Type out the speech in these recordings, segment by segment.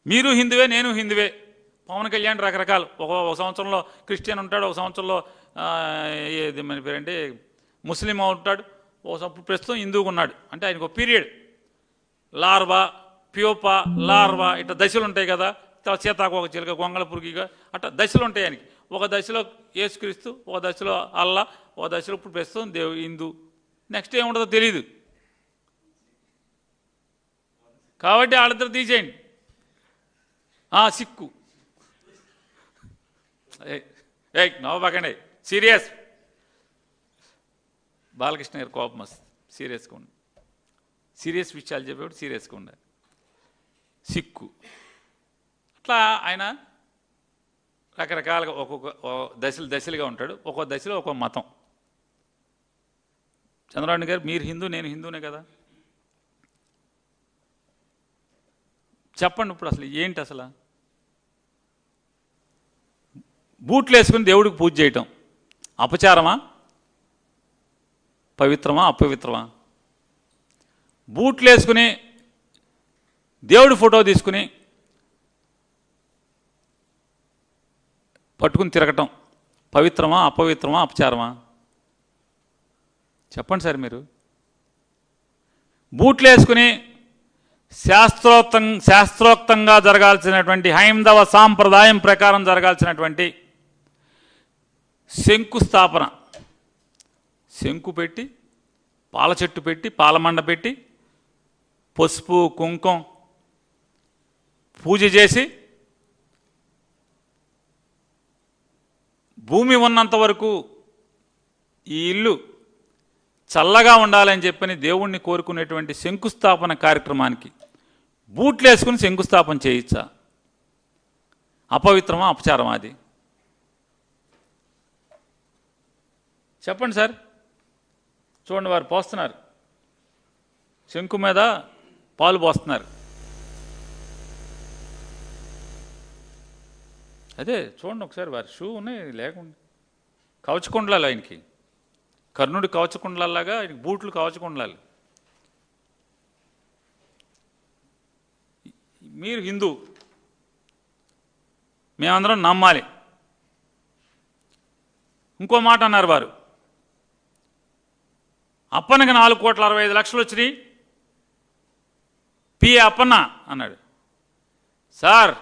మీరు హిందువే, నేను హిందువే. పవన్ కళ్యాణ్ రకరకాలు, ఒక సంవత్సరంలో క్రిస్టియన్ ఉంటాడు, ఒక సంవత్సరంలో ఏది మన పేరంటే ముస్లిం ఉంటాడు, ప్రస్తుతం హిందువుగా ఉన్నాడు. అంటే ఆయనకు ఒక పీరియడ్, లార్వా, ప్యూపా, లార్వా ఇట్లా దశలు ఉంటాయి కదా. సీతాకోక చిలుక, గొంగళ పురుగిగా అట్లా దశలు ఉంటాయి ఆయనకి. ఒక దశలో యేసుక్రీస్తు, ఒక దశలో అల్లా, ఒక దశలో ఇప్పుడు ప్రస్తుతం హిందూ, నెక్స్ట్ ఏముంటుందో తెలియదు. కాబట్టి వాళ్ళిద్దరు తీసేయండి. సిక్కు నవ్వకండి, సీరియస్. బాలకృష్ణ గారు కోపం వస్తుంది, సీరియస్గా ఉండి, సీరియస్ విషయాలు చెప్పేవాడు సీరియస్గా ఉండాలి. సిక్కు అట్లా ఆయన రకరకాలుగా ఒక్కొక్క దశలుగా ఉంటాడు, ఒక్కొక్క దశలో ఒక్కొక్క మతం. చంద్రబాబు గారు మీరు హిందూ, నేను హిందూనే కదా, చెప్పండి ఇప్పుడు అసలు ఏంటి? అసలు బూట్లు వేసుకుని దేవుడికి పూజ చేయటం అపచారమా, పవిత్రమా, అపవిత్రమా? బూట్లు వేసుకుని దేవుడి ఫోటో తీసుకుని పట్టుకుని తిరగటం పవిత్రమా, అపవిత్రమా, అపచారమా? చెప్పండి సార్ మీరు. బూట్లు వేసుకుని శాస్త్రోక్తంగా జరగాల్సినటువంటి, హైందవ సాంప్రదాయం ప్రకారం జరగాల్సినటువంటి శంకుస్థాపన, శంకు పెట్టి, పాల చెట్టు పెట్టి, పాలమండ పెట్టి, పసుపు కుంకుమ పూజ చేసి, భూమి ఉన్నంత వరకు ఈ ఇల్లు చల్లగా ఉండాలని చెప్పని దేవుణ్ణి కోరుకునేటువంటి శంకుస్థాపన కార్యక్రమానికి బూట్లు వేసుకుని శంకుస్థాపన చేయొచ్చా? అపవిత్రమా, అపచారమా? అది చెప్పండి సార్. చూడండి, వారు పోస్తున్నారు, శంకు మీద పాలు పోస్తున్నారు. అదే చూడండి ఒకసారి, వారి షూ ఉన్నాయి లేకుండా, కవచకుండలాలు ఆయనకి, కర్ణుడి కవచకుండలాగా ఆయనకి బూట్లు కవచకుండలాలు. మీరు హిందూ, మేమందరం నమ్మాలి. ఇంకో మాట అన్నారు వారు, అప్పన్నకి 4,65,00,000 వచ్చినాయి, పిఏ అప్పన్న అన్నాడు. సార్,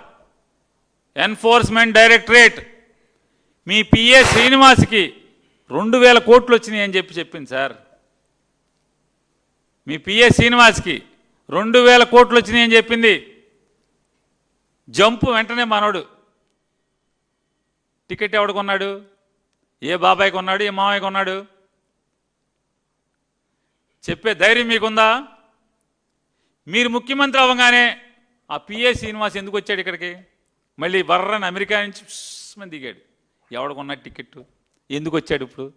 ఎన్ఫోర్స్మెంట్ డైరెక్టరేట్ మీ పిఏ శ్రీనివాస్కి 2,000 కోట్లు వచ్చినాయి అని చెప్పింది సార్. మీ పిఏ శ్రీనివాస్కి 2,000 కోట్లు వచ్చినాయి అని చెప్పింది. జంపు వెంటనే మనోడు టికెట్ ఎవడు కొన్నాడు? ఏ బాబాయ్ కొన్నాడు? ఏ మామయ్య కొన్నాడు? చెప్పే ధైర్యం మీకుందా? మీరు ముఖ్యమంత్రి అవ్వగానే ఆ పిఏ శ్రీనివాస్ ఎందుకు వచ్చాడు ఇక్కడికి? మళ్ళీ బర్రని అమెరికా నుంచి మంది దిగాడు. ఎవడు కొన్నాడు టికెట్టు? ఎందుకు వచ్చాడు? ఇప్పుడు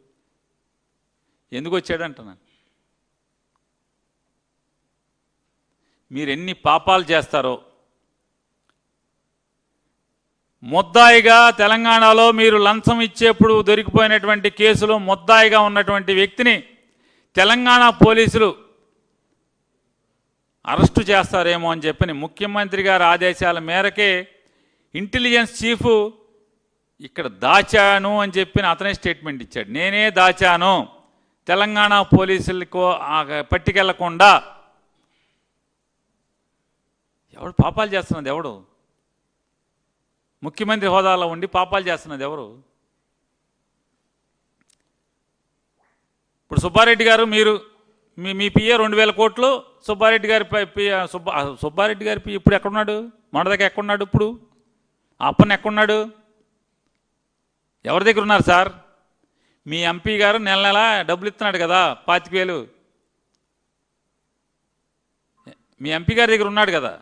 ఎందుకు వచ్చాడు అంటున్నాను. మీరు ఎన్ని పాపాలు చేస్తారో, ముద్దాయిగా తెలంగాణలో మీరు లంచం ఇచ్చేప్పుడు దొరికిపోయినటువంటి కేసులో ముద్దాయిగా ఉన్నటువంటి వ్యక్తిని తెలంగాణ పోలీసులు అరెస్టు చేస్తారేమో అని చెప్పని ముఖ్యమంత్రి గారి ఆదేశాల మేరకే ఇంటెలిజెన్స్ చీఫ్ ఇక్కడ దాచాను అని చెప్పి అతనే స్టేట్మెంట్ ఇచ్చాడు. నేనే దాచాను, తెలంగాణ పోలీసులకు పట్టుకెళ్లకుండా. ఎవడు పాపాలు చేస్తున్నది? ఎవడు ముఖ్యమంత్రి హోదాలో ఉండి పాపాలు చేస్తున్నది? ఎవరు? ఇప్పుడు సుబ్బారెడ్డి గారు, మీరు మీ పిఏ 2,000 కోట్లు, సుబ్బారెడ్డి గారి సుబ్బారెడ్డి గారి పిఏ ఇప్పుడు ఎక్కడున్నాడు? మొన్నదాకా ఎక్కడున్నాడు? ఇప్పుడు అప్పన్న ఎక్కడున్నాడు? ఎవరి దగ్గర ఉన్నారు సార్? మీ ఎంపీ గారు నెల నెల డబ్బులు ఇస్తున్నాడు కదా, 25,000. మీ ఎంపీ గారి దగ్గర ఉన్నాడు కదా,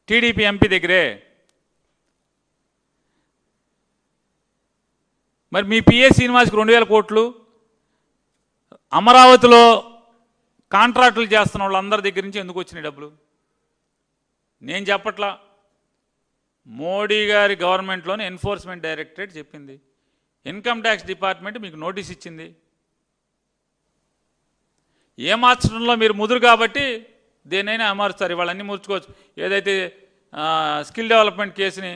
టీడీపీ ఎంపీ దగ్గరే. మరి మీ పిఏ శ్రీనివాస్కి 2,000 కోట్లు, అమరావతిలో కాంట్రాక్టులు చేస్తున్న వాళ్ళందరి దగ్గర నుంచి ఎందుకు వచ్చినాయి డబ్బులు? నేను చెప్పట్లా, మోడీ గారి గవర్నమెంట్లోనే ఎన్ఫోర్స్మెంట్ డైరెక్టరేట్ చెప్పింది. ఇన్కమ్ ట్యాక్స్ డిపార్ట్మెంట్ మీకు నోటీస్ ఇచ్చింది. ఏ మార్చడంలో మీరు ముదురు కాబట్టి దేనైనా అమరుస్తారు. ఇవాళ అన్నీ ముర్చుకోవచ్చు. ఏదైతే స్కిల్ డెవలప్మెంట్ కేసుని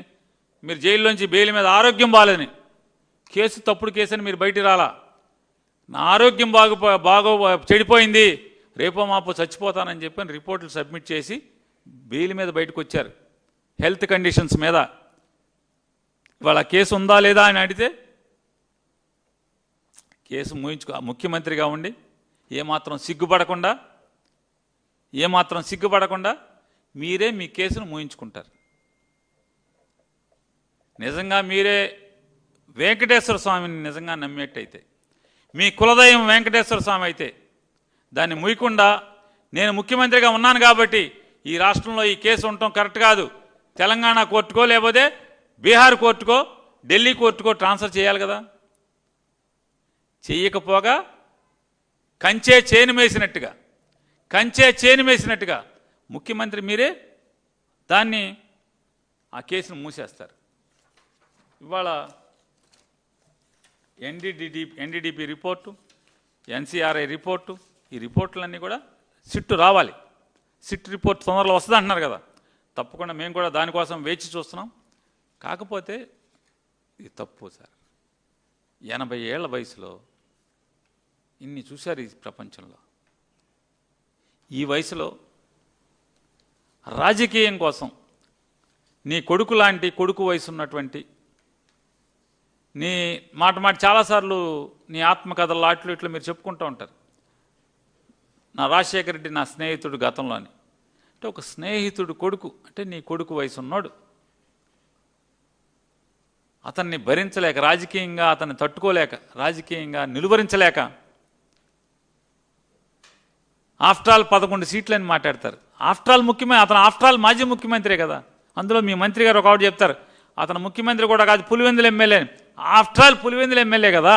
మీరు జైల్లోంచి బెయిల్ మీద ఆరోగ్యం బాగాలేదని కేసు తప్పుడు కేసు అని మీరు బయటికి రాలా. నా ఆరోగ్యం బాగా చెడిపోయింది, రేపో మాపో చచ్చిపోతానని చెప్పని రిపోర్ట్లు సబ్మిట్ చేసి బెయిల్ మీద బయటకు వచ్చారు హెల్త్ కండిషన్స్ మీద. ఇవాళ కేసు ఉందా లేదా అని అడిగితే కేసు ముఖ్యమంత్రిగా ఉండి ఏమాత్రం సిగ్గుపడకుండా మీరే మీ కేసును మూయించుకుంటారు. నిజంగా మీరే వెంకటేశ్వర స్వామిని నిజంగా నమ్మేట్టయితే, మీ కులదైవం వెంకటేశ్వర స్వామి అయితే దాన్ని ముయ్యకుండా నేను ముఖ్యమంత్రిగా ఉన్నాను కాబట్టి ఈ రాష్ట్రంలో ఈ కేసు ఉండటం కరెక్ట్ కాదు, తెలంగాణ కోర్టుకో లేకపోతే బీహార్ కోర్టుకో ఢిల్లీ కోర్టుకో ట్రాన్స్ఫర్ చేయాలి కదా. చెయ్యకపోగా కంచే చేను వేసినట్టుగా ముఖ్యమంత్రి మీరే దాన్ని ఆ కేసును మూసేస్తారు. ఇవాళ ఎన్డీడీపీ రిపోర్టు, ఎన్సీఆర్ఐ రిపోర్టు, ఈ రిపోర్టులన్నీ కూడా సిట్టు రావాలి. సిట్ రిపోర్ట్ తొందరలో వస్తుంది అంటున్నారు కదా, తప్పకుండా మేము కూడా దానికోసం వేచి చూస్తున్నాం. కాకపోతే ఇది తప్పు సార్. 80 ఏళ్ల వయసులో ఇన్ని చూశారు ఈ ప్రపంచంలో. ఈ వయసులో రాజకీయం కోసం నీ కొడుకు లాంటి కొడుకు వయసు ఉన్నటువంటి నీ మాట చాలాసార్లు నీ ఆత్మకథలు అట్లు ఇట్లు మీరు చెప్పుకుంటూ ఉంటారు. నా రాజశేఖర రెడ్డి నా స్నేహితుడు గతంలోని అంటే ఒక స్నేహితుడు కొడుకు అంటే నీ కొడుకు వయసు ఉన్నాడు. అతన్ని భరించలేక, రాజకీయంగా అతన్ని తట్టుకోలేక, రాజకీయంగా నిలువరించలేక ఆఫ్టర్ ఆల్ 11 సీట్లని మాట్లాడతారు. ఆఫ్టర్ ఆల్ మాజీ ముఖ్యమంత్రే కదా. అందులో మీ మంత్రి గారు ఒకటి చెప్తారు, అతను ముఖ్యమంత్రి కూడా కాదు, Pulivendula MLA. After all Pulivendula MLA కదా.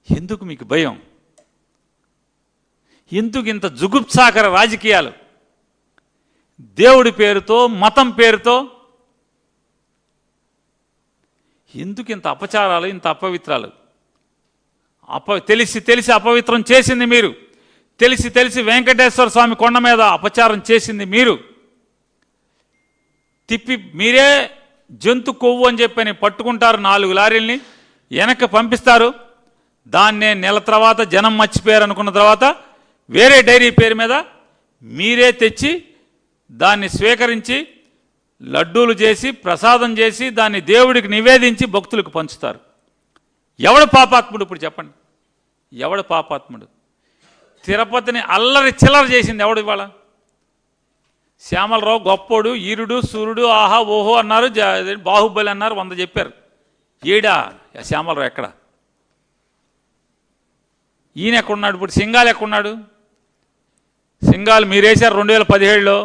ఎందుకు మీకు భయం? ఎందుకు ఇంత జుగుప్సాకర రాజకీయాలు? దేవుడి పేరుతో, మతం పేరుతో ఎందుకు ఇంత అపచారాలు, ఇంత అపవిత్రాలు? తెలిసి అపవిత్రం చేసింది మీరు. తెలిసి వెంకటేశ్వర స్వామి కొండ మీద అపచారం చేసింది మీరు. మీరే జంతు కొవ్వు అని చెప్పని పట్టుకుంటారు, 4 లారీల్ని వెనక్కి పంపిస్తారు. దాన్నే నెల తర్వాత జనం మర్చిపోయారు అనుకున్న తర్వాత వేరే డైరీ పేరు మీద మీరే తెచ్చి దాన్ని స్వీకరించి లడ్డూలు చేసి ప్రసాదం చేసి దాన్ని దేవుడికి నివేదించి భక్తులకు పంచుతారు. ఎవడు పాపాత్ముడు? ఇప్పుడు చెప్పండి, ఎవడు పాపాత్ముడు? తిరుపతిని అల్లరి చిల్లర చేసింది ఎవడు? ఇవాళ శ్యామలరావు గొప్పోడు, ఈరుడు, సూర్యుడు, ఆహా ఓహో అన్నారు, బాహుబలి అన్నారు, 100 చెప్పారు. ఏడా శ్యామలరావు ఎక్కడ? ఈయన ఎక్కడున్నాడు? ఇప్పుడు సింగాలు ఎక్కడున్నాడు? సింగాలు మీరేసారు 2017లో,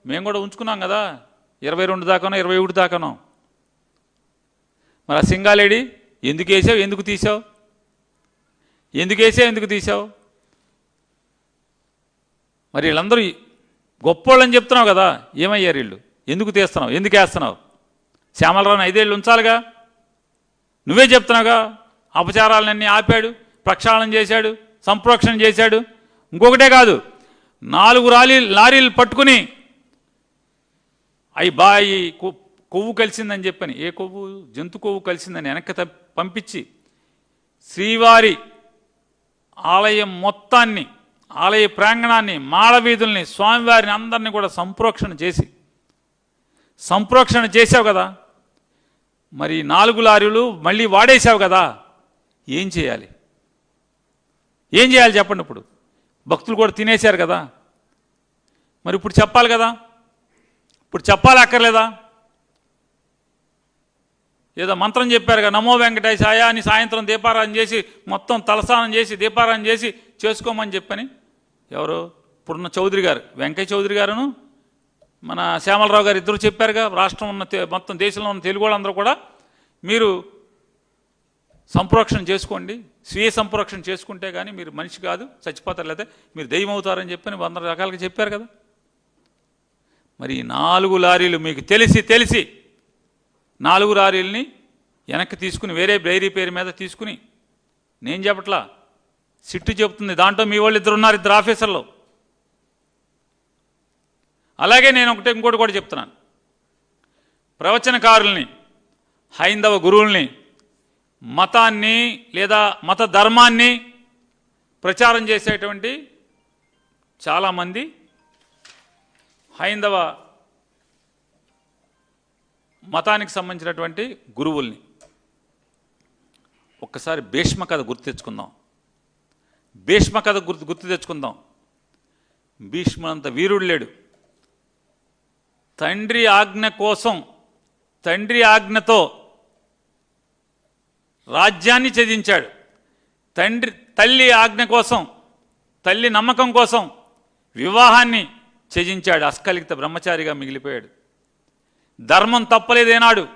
మేము కూడా ఉంచుకున్నాం కదా, 22 దాకానో 21 దాకానో. మరి ఆ సింగాలేడి? ఎందుకు వేసావు, ఎందుకు తీసావు? ఎందుకు తీసావు? మరి వీళ్ళందరూ గొప్పోళ్ళని చెప్తున్నావు కదా, ఏమయ్యారు వీళ్ళు? ఎందుకు తీస్తున్నావు, ఎందుకు వేస్తున్నావు? శ్యామలరావుని 5 ఏళ్ళు ఉంచాలిగా, నువ్వే చెప్తున్నావుగా. అపచారాలన్నీ ఆపాడు, ప్రక్షాళన చేశాడు, సంప్రోక్షణ చేశాడు. ఇంకొకటే కాదు, 4 లారీలు పట్టుకుని అవి బాయి కొవ్వు కలిసిందని చెప్పని, ఏ కొవ్వు? జంతు కొవ్వు కలిసిందని వెనక్కి పంపించి శ్రీవారి ఆలయం మొత్తాన్ని, ఆలయ ప్రాంగణాన్ని, మాడవీధుల్ని, స్వామివారిని అందరినీ కూడా సంప్రోక్షణ చేసావు కదా. మరి 4 లారీలు మళ్ళీ వాడేసావు కదా. ఏం చేయాలి చెప్పండి? ఇప్పుడు భక్తులు కూడా తినేశారు కదా. మరి ఇప్పుడు చెప్పాలి కదా, ఇప్పుడు చెప్పాలి అక్కర్లేదా? ఏదో మంత్రం చెప్పారుగా, నమో వెంకటేశాయ అని సాయంత్రం దీపారాధన చేసి మొత్తం తలస్నానం చేసి దీపారాధన చేసి చేసుకోమని చెప్పని ఎవరు? ఇప్పుడున్న చౌదరి గారు, వెంకయ్య చౌదరి గారును మన శ్యామలరావు గారు ఇద్దరు చెప్పారుగా. రాష్ట్రం ఉన్న మొత్తం దేశంలో ఉన్న తెలుగు వాళ్ళందరూ కూడా మీరు సంప్రోక్షణ చేసుకోండి, స్వీయ సంప్రోక్షణ చేసుకుంటే కానీ మీరు మనిషి కాదు, చచ్చిపోతారు, లేదా మీరు దెయ్యం అవుతారని చెప్పని 100 రకాలుగా చెప్పారు కదా. మరి 4 లారీలు మీకు తెలిసి 4 లారీలని వెనక్కి తీసుకుని వేరే డైరీ పేరు మీద తీసుకుని, నేను చెప్పట్లా, సిట్టు చెప్తుంది, దాంట్లో మీ వాళ్ళు 2 ఉన్నారు, 2 ఆఫీసర్లు. అలాగే నేను ఇంకోటి కూడా చెప్తున్నాను. ప్రవచనకారుల్ని, హైందవ గురువుల్ని, మతాన్ని లేదా మత ధర్మాన్ని ప్రచారం చేసేటువంటి చాలామంది హైందవ మతానికి సంబంధించినటువంటి గురువుల్ని ఒక్కసారి భీష్మ కథ గుర్తు తెచ్చుకుందాం. భీష్మ కథ గుర్తు తెచ్చుకుందాం. భీష్ముడంత వీరుడు లేడు. తండ్రి ఆజ్ఞ కోసం, తండ్రి ఆజ్ఞతో రాజ్యాన్ని త్యజించాడు. తల్లి ఆజ్ఞ కోసం, తల్లి నమ్మకం కోసం వివాహాన్ని త్యజించాడు. అస్కలిత బ్రహ్మచారిగా మిగిలిపోయాడు. ధర్మం తప్పలేదేనాడు.